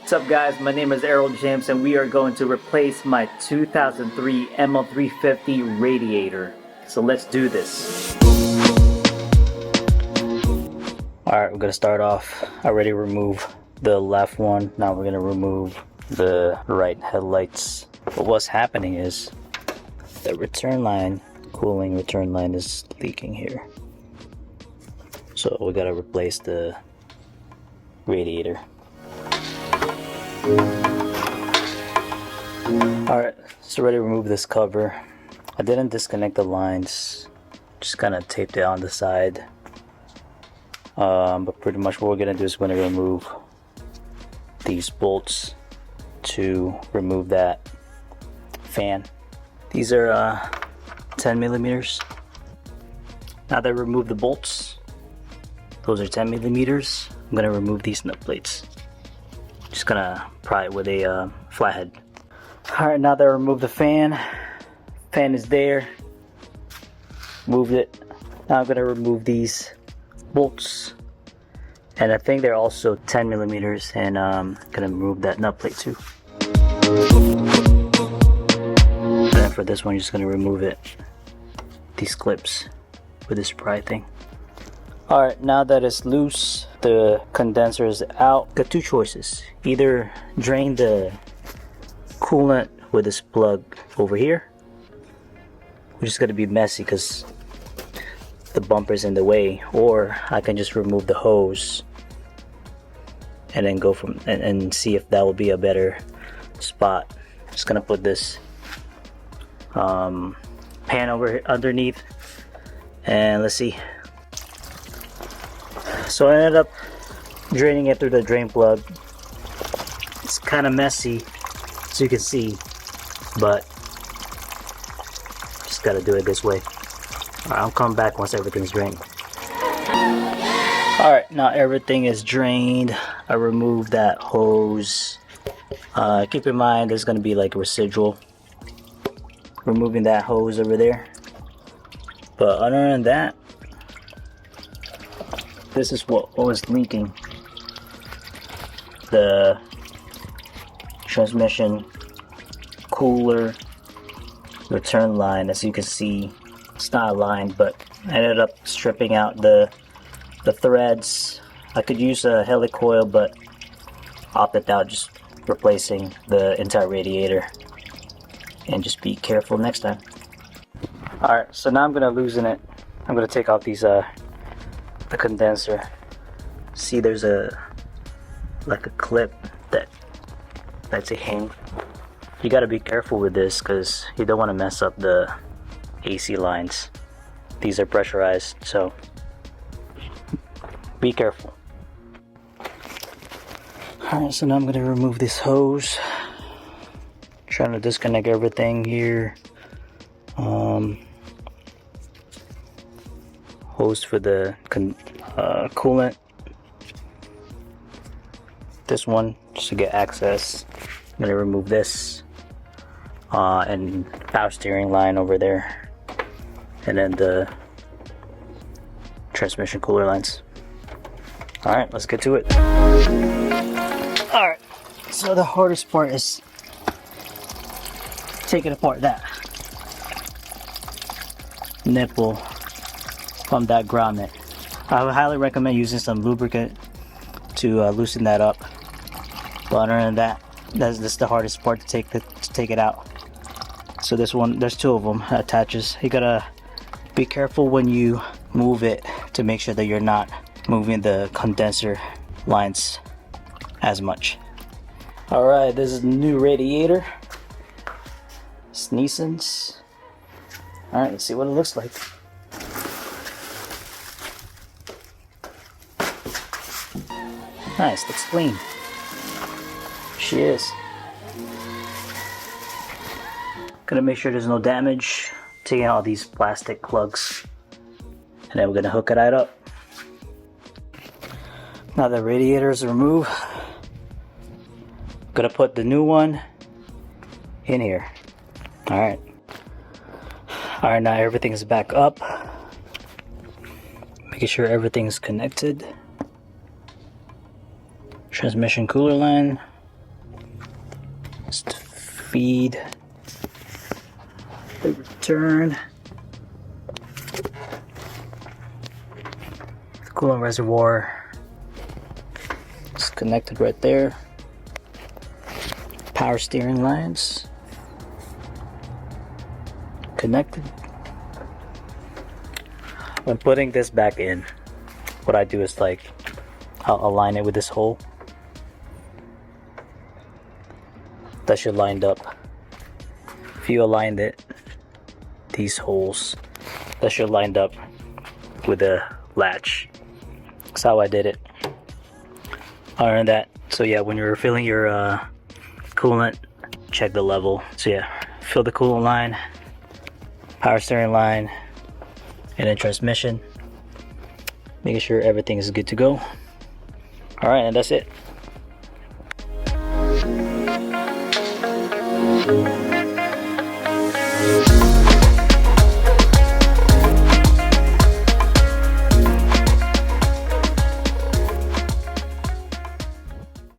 What's up guys, my name is Errol James and we are going to replace my 2003 ML350 Radiator. So let's do this. Alright, we're going to start off. I already removed the left one. Now we're going to remove the right headlights. But what's happening is the return line, cooling return line is leaking here. So we got to replace the radiator. Alright, so ready to remove this cover. I didn't disconnect the lines, just kind of taped it on the side. But pretty much what we're going to do is we're going to remove these bolts to remove that fan. These are 10 millimeters. Now that I removed the bolts, those are 10 millimeters. I'm going to remove these nut plates. Just gonna pry it with a flathead. Alright, now that I removed the fan is there. Moved it. Now I'm gonna remove these bolts. And I think they're also 10 millimeters, and I'm gonna remove that nut plate too. And then for this one, I'm just gonna remove it. These clips with this pry thing. Alright, now that it's loose, the condenser is out. Got two choices. Either drain the coolant with this plug over here, which is going to be messy because the bumper's in the way, or I can just remove the hose and then go from and see if that will be a better spot. Just going to put this pan underneath, and let's see. So I ended up draining it through the drain plug. It's kind of messy, as you can see, but just gotta do it this way. Alright, I'll come back once everything's drained. Alright, now everything is drained. I removed that hose. Keep in mind there's gonna be like residual. Removing that hose over there. But other than that, this is what was leaking. The transmission cooler return line. As you can see, it's not aligned, but I ended up stripping out the threads. I could use a helicoil, but opted out just replacing the entire radiator. And just be careful next time. Alright, so now I'm gonna loosen it. I'm gonna take out these the condenser. See, there's like a clip that's a hang. You got to be careful with this because you don't want to mess up the AC lines. These are pressurized, so be careful. Alright, so now I'm going to remove this hose. Trying to disconnect everything here. Hose for the coolant. This one just to get access. I'm gonna remove this and power steering line over there, and then the transmission cooler lines. All right, let's get to it. All right, so the hardest part is taking apart that nipple from that grommet. I would highly recommend using some lubricant to loosen that up. But other than that, that's the hardest part to take it out. So this one, there's two of them attaches. You gotta be careful when you move it to make sure that you're not moving the condenser lines as much. All right, this is the new radiator. It's Nissan's. All right, let's see what it looks like. Nice, looks clean. She is. Gonna make sure there's no damage. Taking out these plastic plugs, and then we're gonna hook it right up. Now the radiator is removed. Gonna put the new one in here. All right. All right, now everything is back up. Making sure everything's connected. Transmission cooler line just feed the return. The coolant reservoir is connected right there. Power steering lines connected. When putting this back in, what I do is like, I'll align it with this hole. That should lined up. If you aligned it, these holes, that should lined up with the latch. That's how I did it. Other than that, so yeah, when you're filling your coolant, check the level. So yeah, fill the coolant line, power steering line, and then transmission. Making sure everything is good to go. Alright, and that's it.